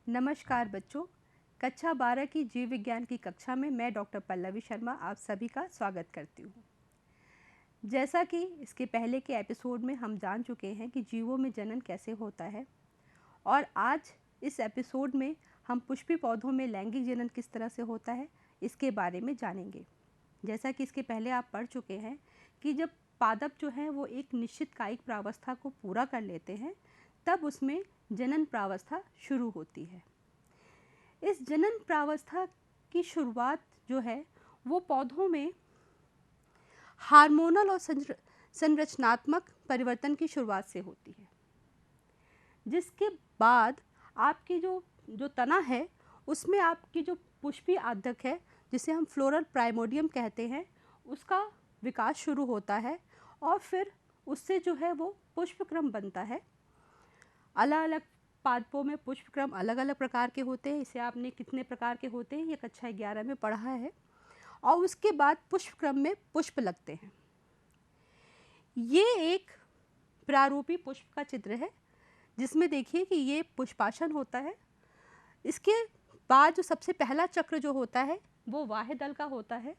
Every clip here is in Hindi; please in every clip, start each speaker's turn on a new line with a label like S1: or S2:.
S1: नमस्कार बच्चों। कक्षा 12 की जीव विज्ञान की कक्षा में मैं डॉक्टर पल्लवी शर्मा आप सभी का स्वागत करती हूँ। जैसा कि इसके पहले के एपिसोड में हम जान चुके हैं कि जीवों में जनन कैसे होता है, और आज इस एपिसोड में हम पुष्पी पौधों में लैंगिक जनन किस तरह से होता है इसके बारे में जानेंगे। जैसा कि इसके पहले आप पढ़ चुके हैं कि जब पादप जो है वो एक निश्चित कायिक प्रावस्था को पूरा कर लेते हैं, तब उसमें जनन प्रावस्था शुरू होती है। इस जनन प्रावस्था की शुरुआत जो है वो पौधों में हार्मोनल और संरचनात्मक परिवर्तन की शुरुआत से होती है, जिसके बाद आपकी जो तना है उसमें आपकी जो पुष्पी आद्धक है, जिसे हम फ्लोरल प्राइमोडियम कहते हैं, उसका विकास शुरू होता है और फिर उससे जो है वो पुष्पक्रम बनता है। अलग अलग पादपों में पुष्पक्रम अलग अलग प्रकार के होते हैं। इसे आपने कितने प्रकार के होते हैं ये कक्षा 11 में पढ़ा है। और उसके बाद पुष्पक्रम में पुष्प लगते हैं। ये एक प्रारूपी पुष्प का चित्र है, जिसमें देखिए कि ये पुष्पासन होता है। इसके बाद जो सबसे पहला चक्र जो होता है वो वाह्य दल का होता है।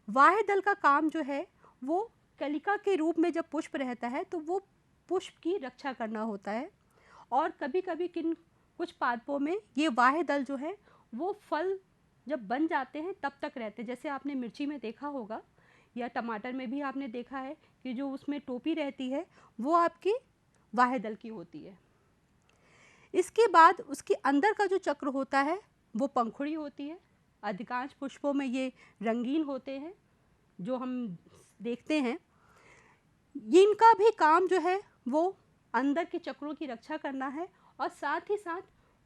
S1: वाह्य दल का काम जो है वो कलिका के रूप में जब पुष्प रहता है तो वो पुष्प की रक्षा करना होता है। और कभी कभी कुछ पादपों में ये वाह्य दल जो है वो फल जब बन जाते हैं तब तक रहते हैं। जैसे आपने मिर्ची में देखा होगा या टमाटर में भी आपने देखा है कि जो उसमें टोपी रहती है वो आपकी वाह्य दल की होती है। इसके बाद उसके अंदर का जो चक्र होता है वो पंखुड़ी होती है। अधिकांश पुष्पों में ये रंगीन होते हैं जो हम देखते हैं। इनका भी काम जो है वो अंदर के चक्रों की रक्षा करना है और साथ ही साथ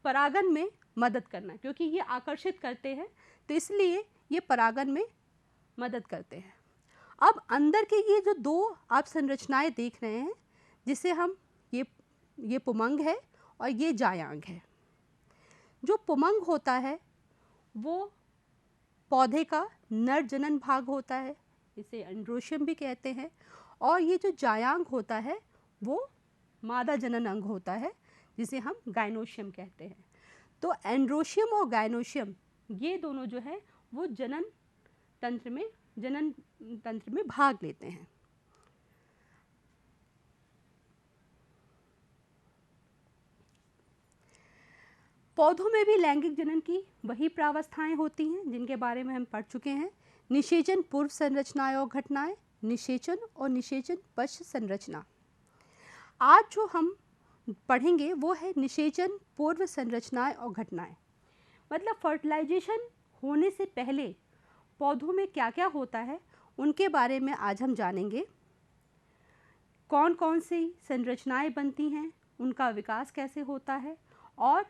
S1: परागन में मदद करना, क्योंकि ये आकर्षित करते हैं तो इसलिए ये परागन में मदद करते हैं। अब अंदर के ये जो दो आप संरचनाएं देख रहे हैं, जिसे हम ये पुमंग है और ये जायांग है। जो पुमंग होता है वो पौधे का नर जनन भाग होता है, इसे एंड्रोशियम भी कहते हैं। और ये जो जायांग होता है वो मादा जनन अंग होता है, जिसे हम गाइनोशियम कहते हैं। तो एंड्रोशियम और गाइनोशियम ये दोनों जो है वो जनन तंत्र में भाग लेते हैं। पौधों में भी लैंगिक जनन की वही प्रावस्थाएं होती हैं जिनके बारे में हम पढ़ चुके हैं। निषेचन पूर्व संरचनाएं और घटनाएं, निषेचन और निषेचन पश्च संरचना। आज जो हम पढ़ेंगे वो है निषेचन पूर्व संरचनाएं और घटनाएं। मतलब फर्टिलाइजेशन होने से पहले पौधों में क्या क्या होता है उनके बारे में आज हम जानेंगे। कौन कौन सी संरचनाएं बनती हैं, उनका विकास कैसे होता है और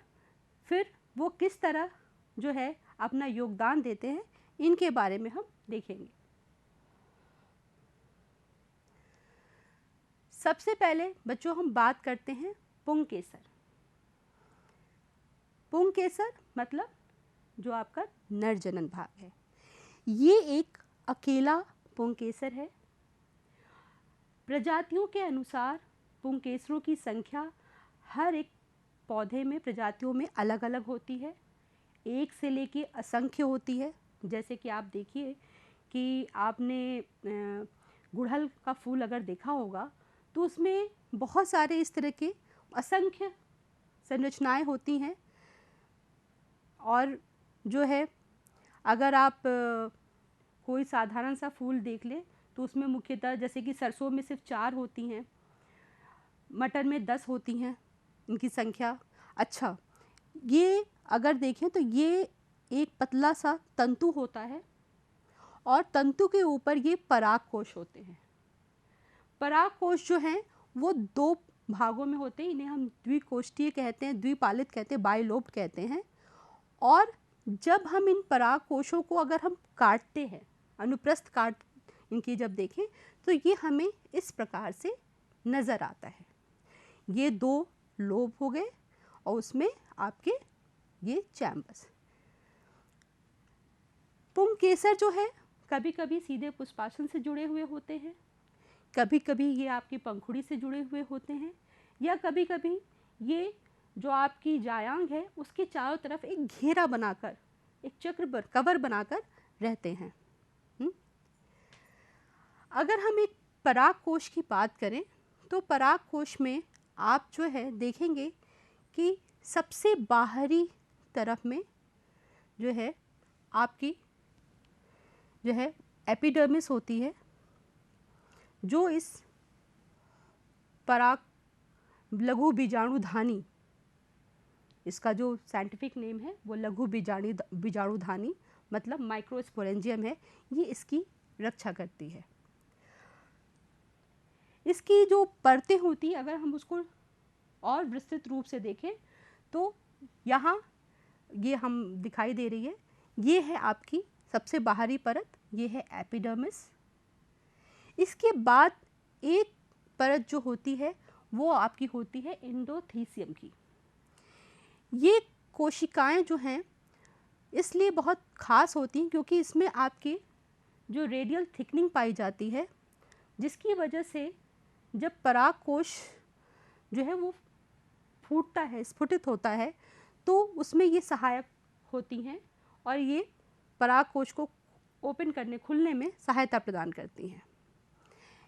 S1: फिर वो किस तरह जो है अपना योगदान देते हैं, इनके बारे में हम देखेंगे। सबसे पहले बच्चों हम बात करते हैं पुंकेसर। पुंकेसर मतलब जो आपका नर जनन भाग है। ये एक अकेला पुंकेसर है। प्रजातियों के अनुसार पुंकेसरों की संख्या हर एक पौधे में प्रजातियों में अलग अलग होती है। एक से लेके असंख्य होती है। जैसे कि आप देखिए कि आपने गुड़हल का फूल अगर देखा होगा तो उसमें बहुत सारे इस तरह के असंख्य संरचनाएं होती हैं। और जो है अगर आप कोई साधारण सा फूल देख ले तो उसमें मुख्यतः जैसे कि सरसों में सिर्फ 4 होती हैं, मटर में 10 होती हैं इनकी संख्या। अच्छा, ये अगर देखें तो ये एक पतला सा तंतु होता है और तंतु के ऊपर ये पराग कोश होते हैं। पराग कोश जो हैं वो 2 भागों में होते हैं। इन्हें हम द्विकोष्ठीय कहते हैं, द्विपालित कहते हैं, बाइलोब्ड कहते हैं। और जब हम इन पराग कोशों को अगर हम काटते हैं, अनुप्रस्थ काट इनकी जब देखें तो ये हमें इस प्रकार से नज़र आता है। ये 2 लोब हो गए और उसमें आपके ये चैम्बर्स। पुंकेसर जो है कभी कभी सीधे पुष्पासन से जुड़े हुए होते हैं, कभी कभी ये आपकी पंखुड़ी से जुड़े हुए होते हैं, या कभी कभी ये जो आपकी जायांग है उसके चारों तरफ एक घेरा बनाकर, एक चक्र कवर बनाकर रहते हैं। अगर हम एक पराग कोश की बात करें तो पराग कोश में आप जो है देखेंगे कि सबसे बाहरी तरफ में जो है आपकी जो है एपिडर्मिस होती है, जो इस पराग लघु बीजाणुधानी, इसका जो साइंटिफिक नेम है वो लघु बीजाणुधानी मतलब माइक्रोस्पोरेंजियम है, ये इसकी रक्षा करती है। इसकी जो परतें होती है, अगर हम उसको और विस्तृत रूप से देखें तो यहाँ ये हम दिखाई दे रही है, ये है आपकी सबसे बाहरी परत, ये है एपिडर्मिस। इसके बाद एक परत जो होती है वो आपकी होती है एंडोथीसियम की। ये कोशिकाएं जो हैं इसलिए बहुत ख़ास होती हैं क्योंकि इसमें आपकी जो रेडियल थिकनिंग पाई जाती है, जिसकी वजह से जब पराग कोश जो है वो फूटता है, स्फुटित होता है, तो उसमें ये सहायक होती हैं और ये पराग कोश को ओपन करने, खुलने में सहायता प्रदान करती हैं।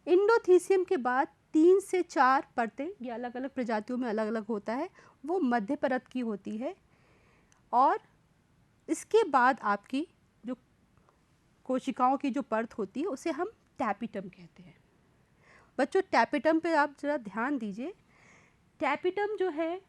S1: एंडोथीसियम के बाद 3 से 4 परतें, ये अलग अलग प्रजातियों में अलग अलग होता है, वो मध्य परत की होती है और इसके बाद आपकी जो कोशिकाओं की जो परत होती है उसे हम टैपिटम कहते हैं। बच्चों टैपिटम पे आप ज़रा ध्यान दीजिए। टैपिटम जो है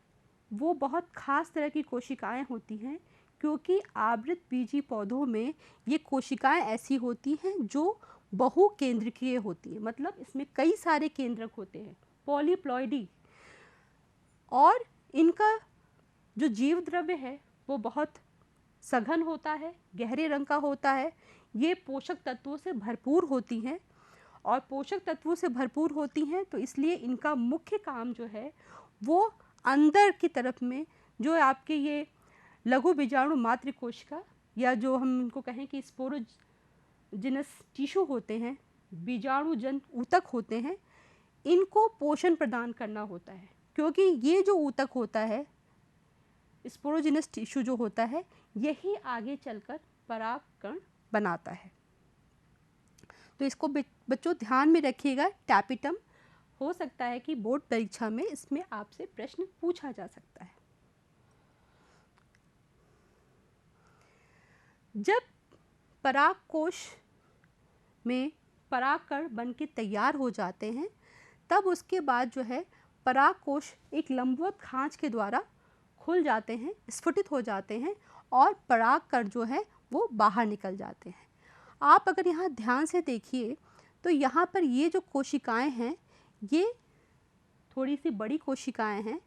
S1: वो बहुत ख़ास तरह की कोशिकाएं होती हैं क्योंकि आवृत बीजी पौधों में ये कोशिकाएं ऐसी होती हैं जो बहुकेंद्रकीय होती है, मतलब इसमें कई सारे केंद्रक होते हैं, पॉलीप्लॉइडी, और इनका जो जीव द्रव्य है वो बहुत सघन होता है, गहरे रंग का होता है। ये पोषक तत्वों से भरपूर होती हैं और पोषक तत्वों से भरपूर होती हैं तो इसलिए इनका मुख्य काम जो है वो अंदर की तरफ में जो आपके ये लघु बीजाणु मातृ कोशिका या जो हम इनको कहें कि स्पोरोजिनस टिश्यू होते हैं, बीजाणुजन ऊतक होते हैं, इनको पोषण प्रदान करना होता है क्योंकि ये जो ऊतक होता है, स्पोरोजिनस टिश्यू जो होता है, यही आगे चलकर परागकण बनाता है। तो इसको बच्चों ध्यान में रखिएगा। टैपिटम हो सकता है कि बोर्ड परीक्षा में इसमें आपसे प्रश्न पूछा जा सकता है। जब परागकोश में परागकण बन के तैयार हो जाते हैं तब उसके बाद जो है परागकोश एक लंबवत खांच के द्वारा खुल जाते हैं, स्फुटित हो जाते हैं और परागकण जो है वो बाहर निकल जाते हैं। आप अगर यहाँ ध्यान से देखिए तो यहाँ पर ये जो कोशिकाएं हैं ये थोड़ी सी बड़ी कोशिकाएं हैं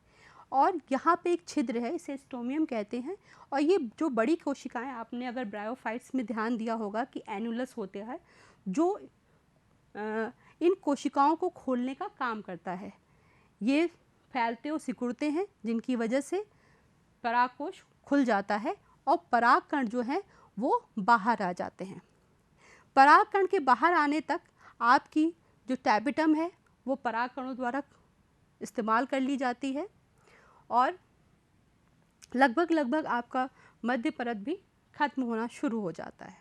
S1: और यहाँ पे एक छिद्र है, इसे स्टोमियम कहते हैं। और ये जो बड़ी कोशिकाएं, आपने अगर ब्रायोफाइट्स में ध्यान दिया होगा कि एनुलस होते हैं जो इन कोशिकाओं को खोलने का काम करता है। ये फैलते और सिकुड़ते हैं जिनकी वजह से परागकोश खुल जाता है और परागकण जो है वो बाहर आ जाते हैं। परागकण के बाहर आने तक आपकी जो टैपिटम है वो परागकणों द्वारा इस्तेमाल कर ली जाती है और लगभग आपका मध्य परत भी खत्म होना शुरू हो जाता है।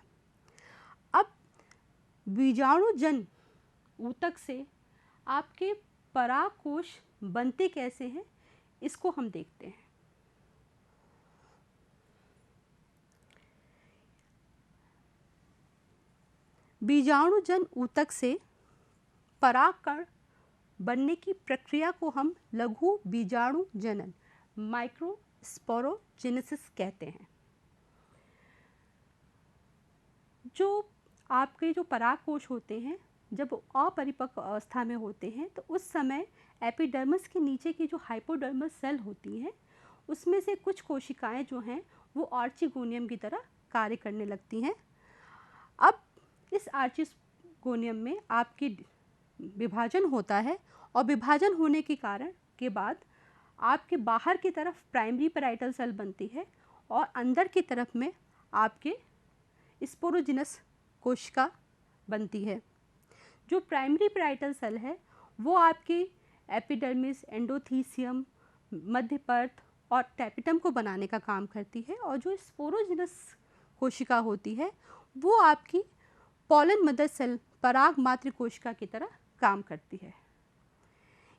S1: अब बीजाणुजन ऊतक से आपके परागकोश बनते कैसे हैं, इसको हम देखते हैं। बीजाणुजन ऊतक से परागकण बनने की प्रक्रिया को हम लघु बीजाणु जनन माइक्रोस्पोरोजेनेसिस कहते हैं। जो आपके जो परागकोश होते हैं जब अपरिपक्व अवस्था में होते हैं तो उस समय एपिडर्मिस के नीचे की जो हाइपोडर्मस सेल होती हैं उसमें से कुछ कोशिकाएं जो हैं वो आर्चिगोनियम की तरह कार्य करने लगती हैं। अब इस आर्चिगोनियम में आपकी विभाजन होता है और विभाजन होने के कारण के बाद आपके बाहर की तरफ प्राइमरी पैराइटल सेल बनती है और अंदर की तरफ में आपके स्पोरोजिनस कोशिका बनती है। जो प्राइमरी पैराइटल सेल है वो आपके एपिडर्मिस, एंडोथीसियम, मध्य परत और टैपिटम को बनाने का काम करती है, और जो स्पोरोजिनस कोशिका होती है वो आपकी पॉलन मदर सेल पराग मातृ कोशिका की तरह काम करती है।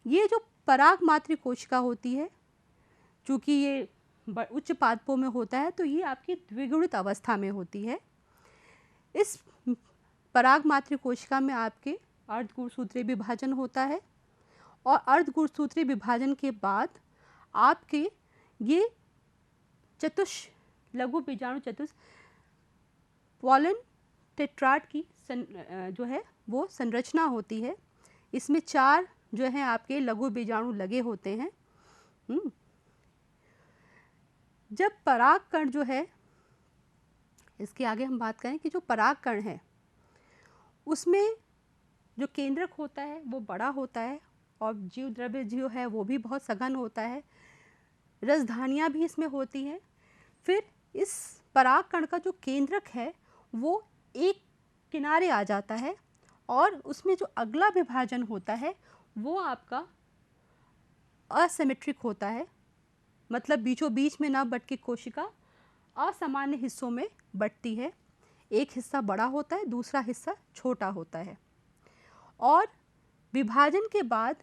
S1: ये जो पराग मातृ कोशिका होती है, चूँकि ये उच्च पादपों में होता है, तो ये आपकी द्विगुणित अवस्था में होती है। इस पराग मातृ कोशिका में आपके अर्धगुणसूत्रीय विभाजन होता है, और अर्धगुणसूत्रीय विभाजन के बाद आपके ये लघु बीजाणु पॉलन टेट्राड की जो है वो संरचना होती है। इसमें 4 जो है आपके लघु बीजाणु लगे होते हैं। जब परागकण जो है, इसके आगे हम बात करें कि जो परागकण है उसमें जो केंद्रक होता है वो बड़ा होता है, और जीव द्रव्य जो है वो भी बहुत सघन होता है, रसधानियाँ भी इसमें होती हैं। फिर इस परागकण का जो केंद्रक है वो एक किनारे आ जाता है, और उसमें जो अगला विभाजन होता है वो आपका असिमेट्रिक होता है, मतलब बीचों बीच में ना बट के कोशिका असामान्य हिस्सों में बटती है। एक हिस्सा बड़ा होता है, दूसरा हिस्सा छोटा होता है, और विभाजन के बाद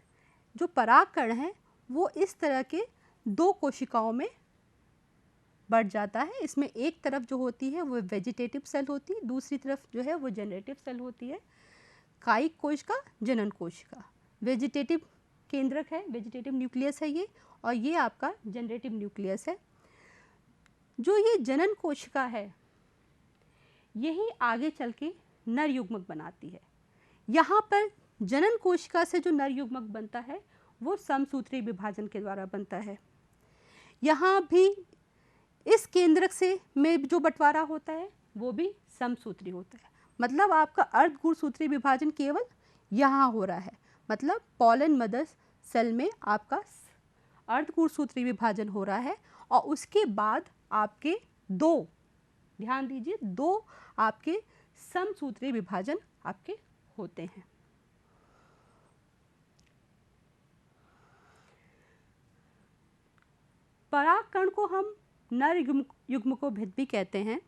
S1: जो परागकण है वो इस तरह के 2 कोशिकाओं में बढ़ जाता है। इसमें एक तरफ जो होती है वो वेजिटेटिव सेल होती है, दूसरी तरफ जो है वो जनरेटिव सेल होती है। कायिक कोशिका, जनन कोशिका। वेजिटेटिव केंद्रक है, वेजिटेटिव न्यूक्लियस है ये, और ये आपका जनरेटिव न्यूक्लियस है। जो ये जनन कोशिका है यही आगे चल के नर युग्मक बनाती है। यहाँ पर जनन कोशिका से जो नर युग्मक बनता है वो समसूत्री विभाजन के द्वारा बनता है। यहाँ भी इस केंद्रक से में जो बंटवारा होता है वो भी समसूत्री होता है, मतलब आपका अर्धगुणसूत्री विभाजन केवल यहाँ हो रहा है, मतलब पॉलन मदर सेल में आपका अर्धगुणसूत्री विभाजन हो रहा है, और उसके बाद आपके 2, ध्यान दीजिए, 2 आपके समसूत्री विभाजन आपके होते हैं। परागकण को हम नर युग्मकोभिद भी कहते हैं।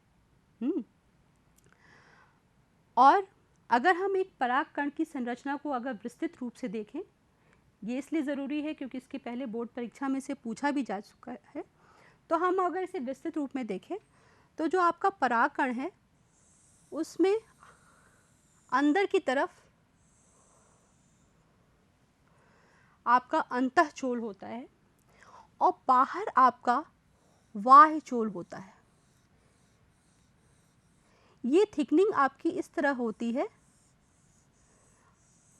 S1: और अगर हम एक परागकण की संरचना को अगर विस्तृत रूप से देखें, ये इसलिए ज़रूरी है क्योंकि इसके पहले बोर्ड परीक्षा में से पूछा भी जा चुका है, तो हम अगर इसे विस्तृत रूप में देखें तो जो आपका परागकण है उसमें अंदर की तरफ आपका अंतःचोल होता है, और बाहर आपका बाह्य चोल होता है। ये थिकनिंग आपकी इस तरह होती है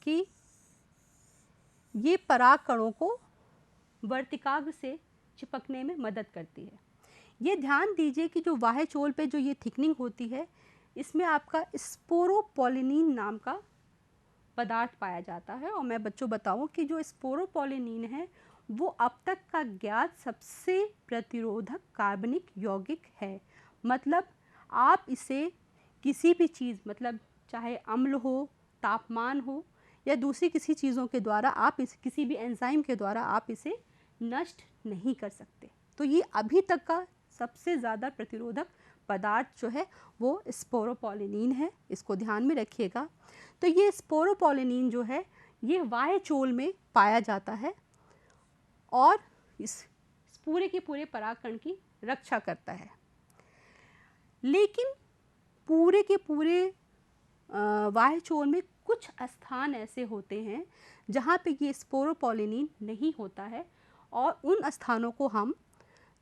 S1: कि ये परागकणों को वर्तिकाग्र से चिपकने में मदद करती है। ये ध्यान दीजिए कि जो बाह्य चोल पे जो ये थिकनिंग होती है इसमें आपका स्पोरोपोलिनिन नाम का पदार्थ पाया जाता है, और मैं बच्चों बताऊं कि जो स्पोरोपोलिनिन है वो अब तक का ज्ञात सबसे प्रतिरोधक कार्बनिक यौगिक है। मतलब आप इसे किसी भी चीज़, मतलब चाहे अम्ल हो, तापमान हो, या दूसरी किसी चीज़ों के द्वारा आप इस किसी भी एंजाइम के द्वारा आप इसे नष्ट नहीं कर सकते। तो ये अभी तक का सबसे ज़्यादा प्रतिरोधक पदार्थ जो है वो स्पोरोपोलिनिन है, इसको ध्यान में रखिएगा। तो ये स्पोरोपोलिनिन जो है ये बाह्य चोल में पाया जाता है, और इस पूरे के पूरे परागकण की रक्षा करता है। लेकिन पूरे के पूरे बाह्य चोल में कुछ स्थान ऐसे होते हैं जहाँ पे ये स्पोरोपोलिनिन नहीं होता है, और उन स्थानों को हम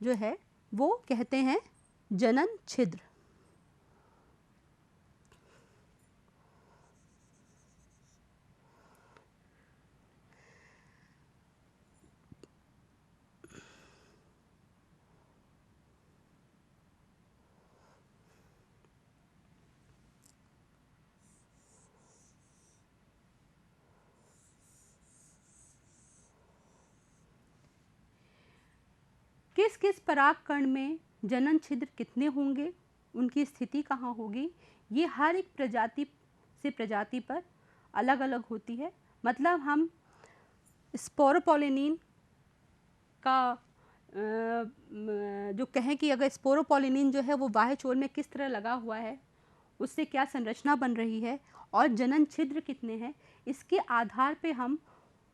S1: जो है वो कहते हैं जनन छिद्र। किस किस परागकण में जनन छिद्र कितने होंगे, उनकी स्थिति कहाँ होगी, ये हर एक प्रजाति से प्रजाति पर अलग अलग होती है। मतलब हम स्पोरोपोलिनिन का जो कहें कि अगर स्पोरोपोलिनिन जो है वो बाह्य चोल में किस तरह लगा हुआ है, उससे क्या संरचना बन रही है और जनन छिद्र कितने हैं, इसके आधार पे हम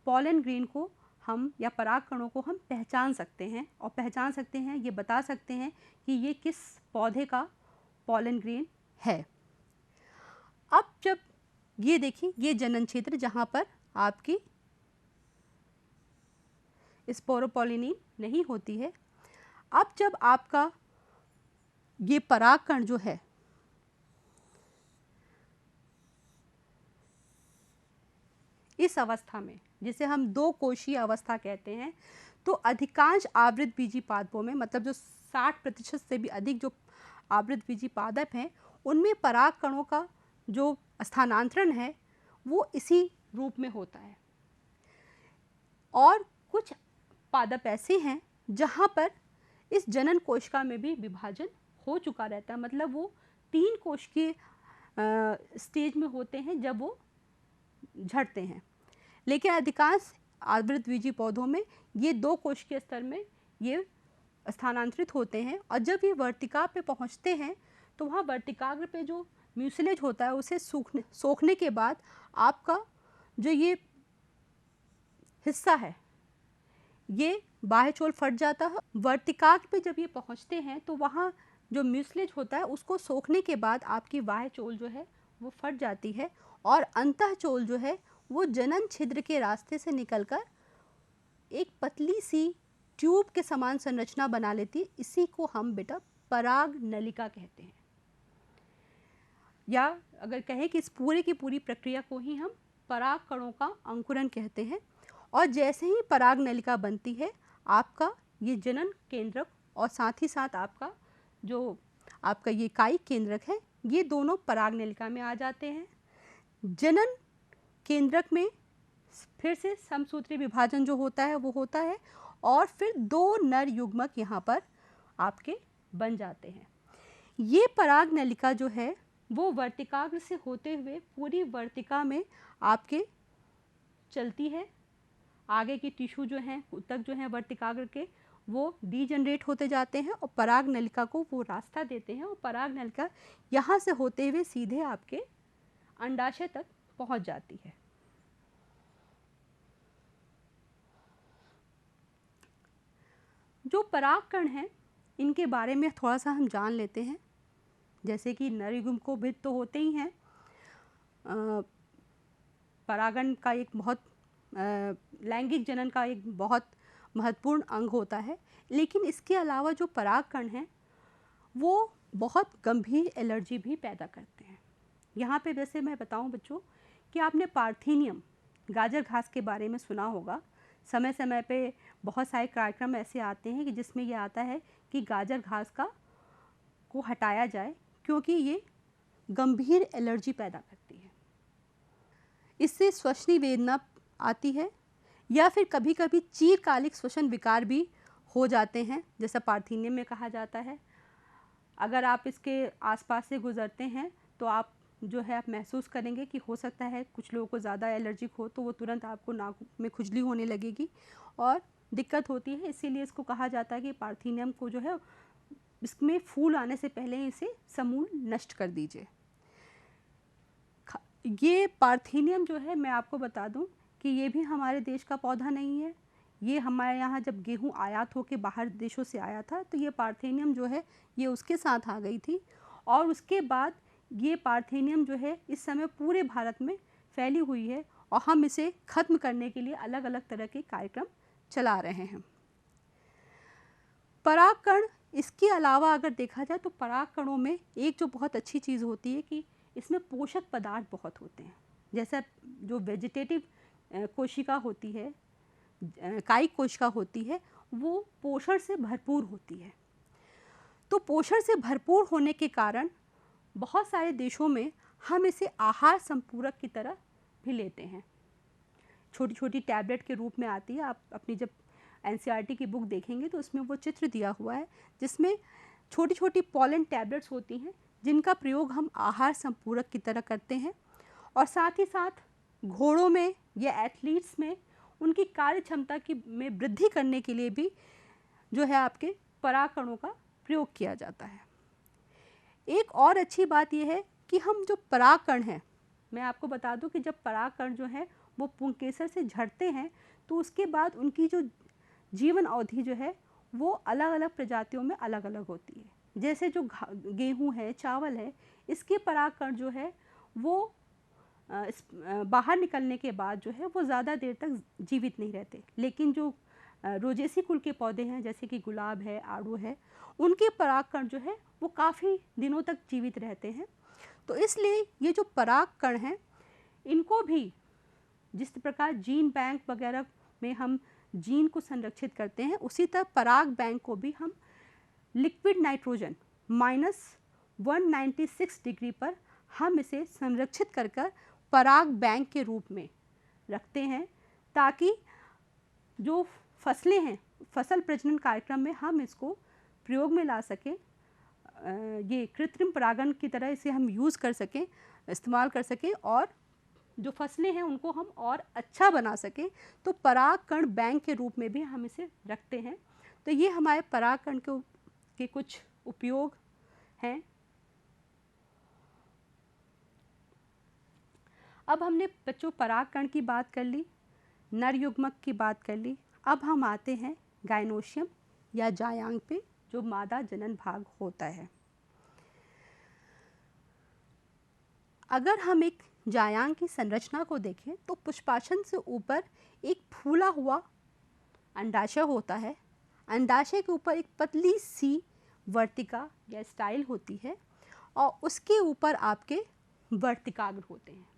S1: पॉलन ग्रेन को हम या पराग कणों को हम पहचान सकते हैं, और पहचान सकते हैं, ये बता सकते हैं कि ये किस पौधे का पॉलन ग्रेन है। अब जब ये देखिए, ये जनन क्षेत्र जहाँ पर आपकी स्पोरोपोलिनिन नहीं होती है। अब जब आपका ये परागकण जो है इस अवस्था में, जिसे हम दो कोशीय अवस्था कहते हैं, तो अधिकांश आवृतबीजी पादपों में, मतलब जो 60% से भी अधिक जो आवृतबीजी पादप हैं, उनमें पराग कणों का जो स्थानांतरण है वो इसी रूप में होता है। और कुछ पादप ऐसे हैं जहाँ पर इस जनन कोशिका में भी विभाजन हो चुका रहता है, मतलब वो 3 कोश के स्टेज में होते हैं जब वो झड़ते हैं। लेकिन अधिकांश आवृतबीजी पौधों में ये 2 कोश के स्तर में ये स्थानांतरित होते हैं, और जब ये वर्तिका पे पहुँचते हैं तो वहाँ वर्तिकाग्र पे जो म्यूसिलेज होता है उसे सोखने के बाद आपका जो ये हिस्सा है ये बाह्य चोल फट जाता है। वर्तिकाग्र पे जब ये पहुँचते हैं तो वहाँ जो म्यूसिलेज होता है उसको सोखने के बाद आपकी बाह्य चोल जो है वो फट जाती है, और अंतः चोल जो है वो जनन छिद्र के रास्ते से निकलकर एक पतली सी ट्यूब के समान संरचना बना लेती है। इसी को हम बेटा पराग नलिका कहते हैं, या अगर कहें कि इस पूरे की पूरी प्रक्रिया को ही हम पराग कणों का अंकुरन कहते हैं। और जैसे ही पराग नलिका बनती है, आपका ये जनन केंद्रक और साथ ही साथ आपका ये कायिक केंद्रक है, ये दोनों पराग नलिका में आ जाते हैं। जनन केंद्रक में फिर से समसूत्री विभाजन जो होता है वो होता है, और फिर 2 नर युग्मक यहाँ पर आपके बन जाते हैं। ये पराग नलिका जो है वो वर्तिकाग्र से होते हुए पूरी वर्तिका में आपके चलती है। आगे की टिश्यू जो हैं ऊतक जो हैं वर्तिकाग्र के, वो डीजनरेट होते जाते हैं और पराग नलिका को वो रास्ता देते हैं, और पराग नलिका यहाँ से होते हुए सीधे आपके अंडाशय तक पहुँच जाती है। जो परागकण हैं इनके बारे में थोड़ा सा हम जान लेते हैं। जैसे कि नर युग्म को भित्त तो होते ही हैं, परागण का एक बहुत लैंगिक जनन का एक बहुत महत्वपूर्ण अंग होता है, लेकिन इसके अलावा जो परागकण हैं वो बहुत गंभीर एलर्जी भी पैदा करते हैं। यहाँ पे वैसे मैं बताऊँ बच्चों कि आपने पार्थेनियम गाजर घास के बारे में सुना होगा। समय समय पे बहुत सारे कार्यक्रम ऐसे आते हैं कि जिसमें ये आता है कि गाजर घास को हटाया जाए, क्योंकि ये गंभीर एलर्जी पैदा करती है। इससे श्वसनी वेदना आती है, या फिर कभी कभी चिरकालिक श्वसन विकार भी हो जाते हैं, जैसा पार्थेनियम में कहा जाता है। अगर आप इसके आसपास से गुजरते हैं तो आप जो है आप महसूस करेंगे कि हो सकता है कुछ लोगों को ज़्यादा एलर्जिक हो, तो वो तुरंत आपको नाक में खुजली होने लगेगी और दिक्कत होती है। इसीलिए इसको कहा जाता है कि पार्थेनियम को जो है इसमें फूल आने से पहले ही इसे समूल नष्ट कर दीजिए। ये पार्थेनियम जो है, मैं आपको बता दूं कि ये भी हमारे देश का पौधा नहीं है। ये हमारे यहाँ जब गेहूँ आयात होकर बाहर देशों से आया था तो ये पार्थेनियम जो है ये उसके साथ आ गई थी, और उसके बाद ये पार्थेनियम जो है इस समय पूरे भारत में फैली हुई है, और हम इसे ख़त्म करने के लिए अलग अलग तरह के कार्यक्रम चला रहे हैं। परागकण, इसके अलावा अगर देखा जाए तो परागकणों में एक जो बहुत अच्छी चीज़ होती है कि इसमें पोषक पदार्थ बहुत होते हैं। जैसा जो वेजिटेटिव कोशिका होती है, कायिक कोशिका होती है, वो पोषण से भरपूर होती है। तो पोषण से भरपूर होने के कारण बहुत सारे देशों में हम इसे आहार संपूरक की तरह भी लेते हैं। छोटी छोटी टैबलेट के रूप में आती है। आप अपनी जब एनसीईआरटी की बुक देखेंगे तो उसमें वो चित्र दिया हुआ है जिसमें छोटी छोटी पॉलन टैबलेट्स होती हैं जिनका प्रयोग हम आहार संपूरक की तरह करते हैं। और साथ ही साथ घोड़ों में या एथलीट्स में उनकी कार्य क्षमता की में वृद्धि करने के लिए भी जो है आपके परागकणों का प्रयोग किया जाता है। एक और अच्छी बात यह है कि हम जो परागकण हैं, मैं आपको बता दूं कि जब परागकण जो है वो पुंकेसर से झड़ते हैं तो उसके बाद उनकी जो जीवन अवधि जो है वो अलग अलग प्रजातियों में अलग अलग होती है। जैसे जो गेहूँ है, चावल है, इसके परागकण जो है वो बाहर निकलने के बाद जो है वो ज़्यादा देर तक जीवित नहीं रहते, लेकिन जो रोजेसी कुल के पौधे हैं जैसे कि गुलाब है, आड़ू है, उनके परागकण जो है वो काफ़ी दिनों तक जीवित रहते हैं। तो इसलिए ये जो परागकण हैं इनको भी जिस प्रकार जीन बैंक वगैरह में हम जीन को संरक्षित करते हैं, उसी तरह पराग बैंक को भी हम लिक्विड नाइट्रोजन -196 डिग्री पर हम इसे संरक्षित कर पराग बैंक के रूप में रखते हैं, ताकि जो फसलें हैं फसल प्रजनन कार्यक्रम में हम इसको प्रयोग में ला सकें, ये कृत्रिम परागण की तरह इसे हम यूज़ कर सकें, इस्तेमाल कर सकें और जो फसलें हैं उनको हम और अच्छा बना सकें। तो परागकण बैंक के रूप में भी हम इसे रखते हैं। तो ये हमारे परागकण के कुछ उपयोग हैं। अब हमने बच्चों परागकण की बात कर ली, नर युग्मक की बात कर ली। अब हम आते हैं गाइनोशियम या जायांग पे, जो मादा जनन भाग होता है। अगर हम एक जायांग की संरचना को देखें तो पुष्पाशन से ऊपर एक फूला हुआ अंडाशय होता है। अंडाशय के ऊपर एक पतली सी वर्तिका या स्टाइल होती है और उसके ऊपर आपके वर्तिकाग्र होते हैं।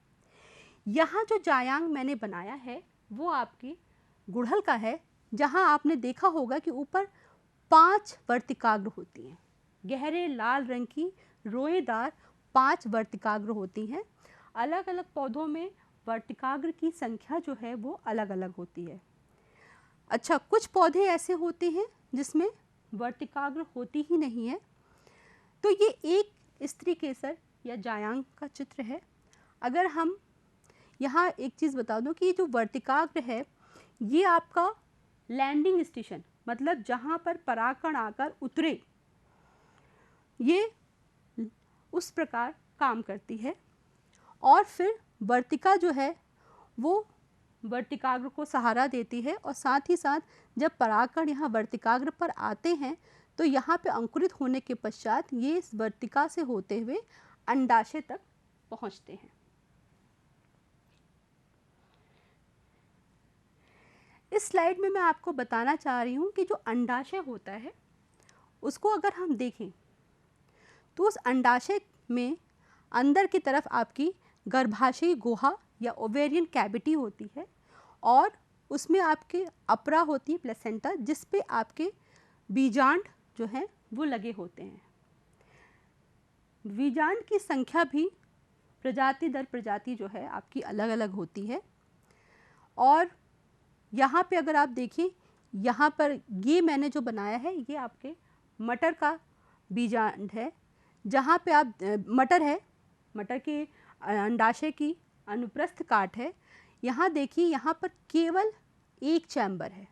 S1: यहाँ जो जायांग मैंने बनाया है वो आपकी गुड़हल का है, जहाँ आपने देखा होगा कि ऊपर 5 वर्तिकाग्र होती हैं। गहरे लाल रंग की रोएदार 5 वर्तिकाग्र होती हैं। अलग अलग पौधों में वर्तिकाग्र की संख्या जो है वो अलग अलग होती है। अच्छा, कुछ पौधे ऐसे होते हैं जिसमें वर्तिकाग्र होती ही नहीं है। तो ये एक स्त्री केसर या जायांग का चित्र है। अगर हम यहाँ एक चीज़ बता दूं कि जो वर्तिकाग्र है ये आपका लैंडिंग स्टेशन, मतलब जहाँ पर परागकण आकर उतरे, ये उस प्रकार काम करती है। और फिर वर्तिका जो है वो वर्तिकाग्र को सहारा देती है और साथ ही साथ जब परागकण यहाँ वर्तिकाग्र पर आते हैं तो यहाँ पे अंकुरित होने के पश्चात ये इस वर्तिका से होते हुए अंडाशय तक पहुँचते हैं। इस स्लाइड में मैं आपको बताना चाह रही हूँ कि जो अंडाशय होता है उसको अगर हम देखें तो उस अंडाशय में अंदर की तरफ आपकी गर्भाशयी गुहा या ओवेरियन कैविटी होती है और उसमें आपके अपरा होती है, प्लेसेंटा, जिस पे आपके बीजांड जो हैं वो लगे होते हैं। बीजांड की संख्या भी प्रजाति दर प्रजाति जो है आपकी अलग अलग होती है। और यहाँ पे अगर आप देखिए, यहाँ पर ये मैंने जो बनाया है ये आपके मटर का बीजांड है, जहाँ पे आप मटर है, मटर के अंडाशय की अनुप्रस्थ काट है। यहाँ देखिए, यहाँ पर केवल एक चैम्बर है।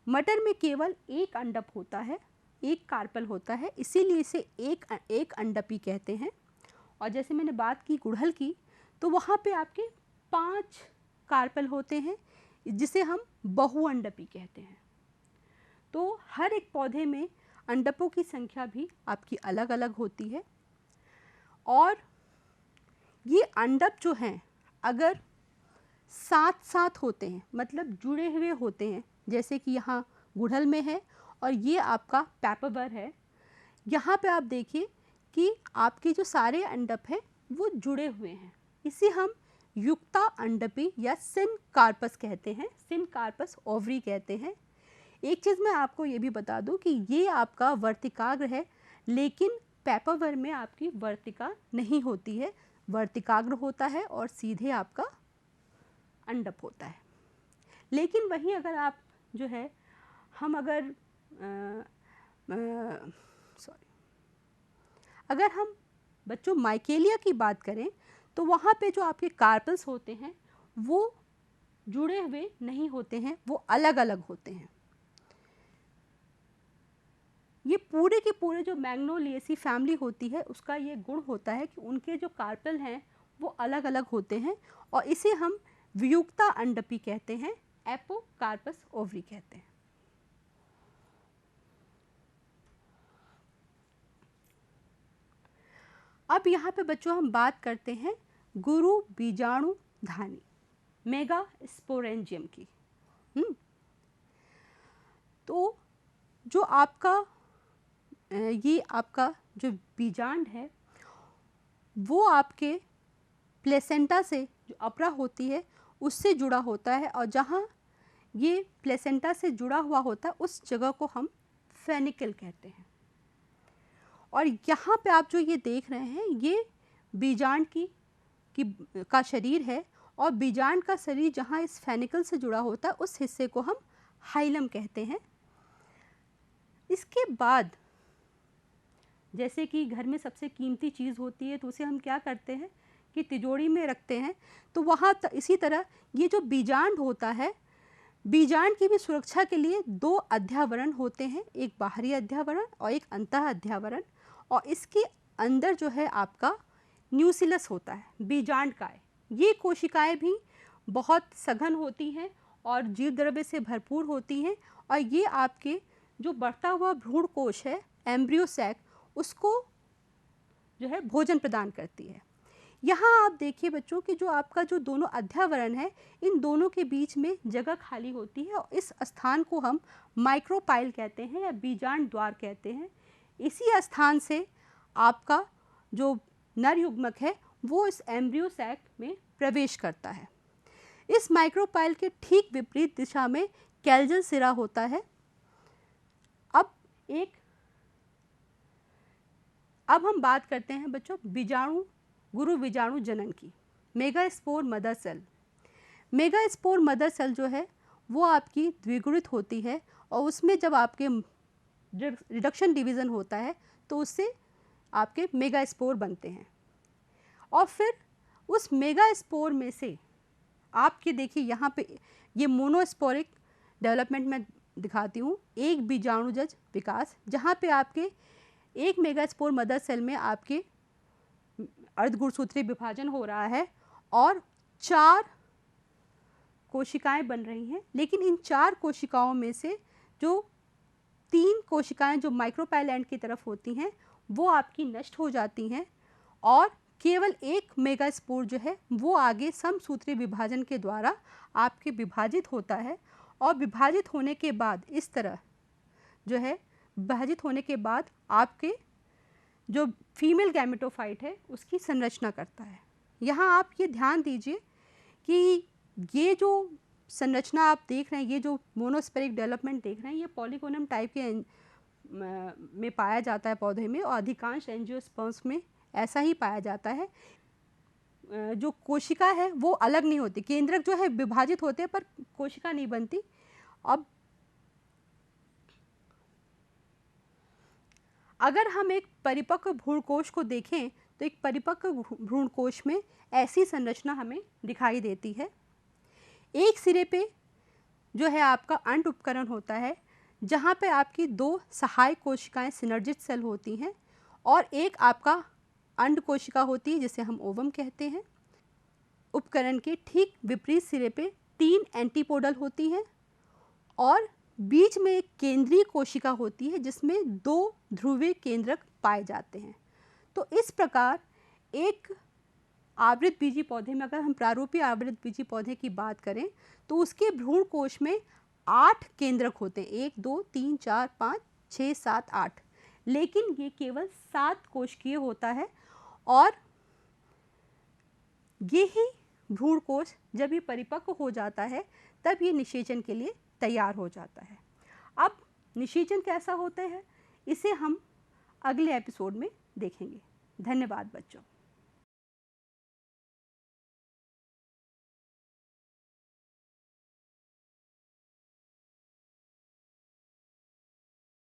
S1: मटर में केवल एक अंडप होता है, एक कार्पल होता है, इसीलिए इसे एक अंडपी कहते हैं। और जैसे मैंने बात की गुड़हल की, तो वहाँ पे आपके 5 कार्पल होते हैं, जिसे हम बहुअंडपी कहते हैं। तो हर एक पौधे में अंडपों की संख्या भी आपकी अलग अलग होती है। और ये अंडप जो हैं अगर साथ साथ होते हैं, मतलब जुड़े हुए होते हैं, जैसे कि यहाँ गुड़हल में है और ये आपका पैपावर है, यहाँ पे आप देखिए कि आपके जो सारे अंडप हैं वो जुड़े हुए हैं। इसे हम युक्ता अंडपी या सिनकार्पस कहते हैं, सिनकार्पस ओवरी कहते हैं। एक चीज़ मैं आपको ये भी बता दूं कि ये आपका वर्तिकाग्र है, लेकिन पैपावर में आपकी वर्तिका नहीं होती है, वर्तिकाग्र होता है और सीधे आपका अंडप होता है। लेकिन वहीं अगर आप जो है हम अगर अगर हम बच्चों माइकेलिया की बात करें तो वहाँ पे जो आपके कार्पल्स होते हैं वो जुड़े हुए नहीं होते हैं, वो अलग अलग होते हैं। ये पूरे के पूरे जो मैग्नोलिएसी फैमिली होती है उसका ये गुण होता है कि उनके जो कार्पेल हैं वो अलग अलग होते हैं और इसे हम वियुक्ता अंडपी कहते हैं, एपोकार्पस ओवरी कहते हैं। अब यहाँ पे बच्चों हम बात करते हैं गुरु बीजाणु धानी मेगा स्पोरेंजियम की। तो जो आपका ये आपका जो बीजांड है वो आपके प्लेसेंटा से जो अपरा होती है उससे जुड़ा होता है और जहाँ ये प्लेसेंटा से जुड़ा हुआ होता है उस जगह को हम फेनिकल कहते हैं। और यहाँ पे आप जो ये देख रहे हैं ये बीजांड का शरीर है और बीजांड का शरीर जहाँ इस फेनिकल से जुड़ा होता है उस हिस्से को हम हाइलम कहते हैं। इसके बाद जैसे कि घर में सबसे कीमती चीज़ होती है तो उसे हम क्या करते हैं कि तिजोरी में रखते हैं, तो वहाँ इसी तरह ये जो बीजांड होता है, बीजांड की भी सुरक्षा के लिए दो अध्यावरण होते हैं, एक बाहरी अध्यावरण और एक अंतः अध्यावरण। और इसके अंदर जो है आपका न्यूसिलस होता है, बीजांड काय। ये कोशिकाएं भी बहुत सघन होती हैं और जीव द्रव्य से भरपूर होती हैं और ये आपके जो बढ़ता हुआ भ्रूण कोश है एम्ब्रियो सैक उसको जो है भोजन प्रदान करती है। यहाँ आप देखिए बच्चों कि जो आपका जो दोनों अध्यावरण है इन दोनों के बीच में जगह खाली होती है और इस स्थान को हम माइक्रोपाइल कहते हैं या बीजांड द्वार कहते हैं। इसी स्थान से आपका जो नर युग्मक है वो इस एम्ब्रियो सैक में प्रवेश करता है। इस माइक्रोपाइल के ठीक विपरीत दिशा में कैल्जल सिरा होता है। अब हम बात करते हैं बच्चों बीजाणु गुरु बीजाणु जनन की, megaspore mother cell. Megaspore mother cell जो है वो आपकी द्विगुणित होती है और उसमें जब आपके रिडक्शन डिवीज़न होता है तो उससे आपके मेगास्पोर बनते हैं और फिर उस मेगास्पोर में से आपके देखिए यहाँ पे ये मोनोस्पोरिक डेवलपमेंट में दिखाती हूँ, एक बीजाणुजज विकास जहाँ पे आपके एक मेगास्पोर मदर सेल में आपके अर्धगुणसूत्री विभाजन हो रहा है और 4 कोशिकाएं बन रही हैं, लेकिन इन 4 कोशिकाओं में से जो 3 कोशिकाएं जो माइक्रोपाइल एंड की तरफ होती हैं वो आपकी नष्ट हो जाती हैं और केवल एक मेगास्पोर जो है वो आगे समसूत्री विभाजन के द्वारा आपके विभाजित होता है और विभाजित होने के बाद इस तरह जो है विभाजित होने के बाद आपके जो फीमेल गैमेटोफाइट है उसकी संरचना करता है। यहाँ आप ये ध्यान दीजिए कि ये जो संरचना आप देख रहे हैं, ये जो मोनोस्पेरिक डेवलपमेंट देख रहे हैं, ये पॉलीगोनम टाइप के में पाया जाता है पौधे में और अधिकांश एंजियोस्पर्म्स में ऐसा ही पाया जाता है। जो कोशिका है वो अलग नहीं होती, केंद्रक जो है विभाजित होते हैं पर कोशिका नहीं बनती। अब अगर हम एक परिपक्व भ्रूणकोश को देखें तो एक परिपक्व भ्रूणकोश में ऐसी संरचना हमें दिखाई देती है। एक सिरे पे जो है आपका अंड उपकरण होता है जहाँ पे आपकी 2 सहायक कोशिकाएं सिनर्जित सेल होती हैं और एक आपका अंड कोशिका होती है जिसे हम ओवम कहते हैं। उपकरण के ठीक विपरीत सिरे पे 3 एंटीपोडल होती हैं और बीच में एक केंद्रीय कोशिका होती है जिसमें 2 ध्रुवीय केंद्रक पाए जाते हैं। तो इस प्रकार एक आवृत बीजी पौधे में अगर हम प्रारूपीय आवृत बीजी पौधे की बात करें तो उसके भ्रूण कोश में 8 केंद्रक होते हैं, 1 2 3 4 5 6 7 8, लेकिन ये केवल 7 कोशिकीय होता है और ये ही भ्रूण कोश जब ये परिपक्व हो जाता है तब ये निषेचन के लिए तैयार हो जाता है। अब निषेचन कैसा होता है इसे हम अगले एपिसोड में देखेंगे। धन्यवाद बच्चों।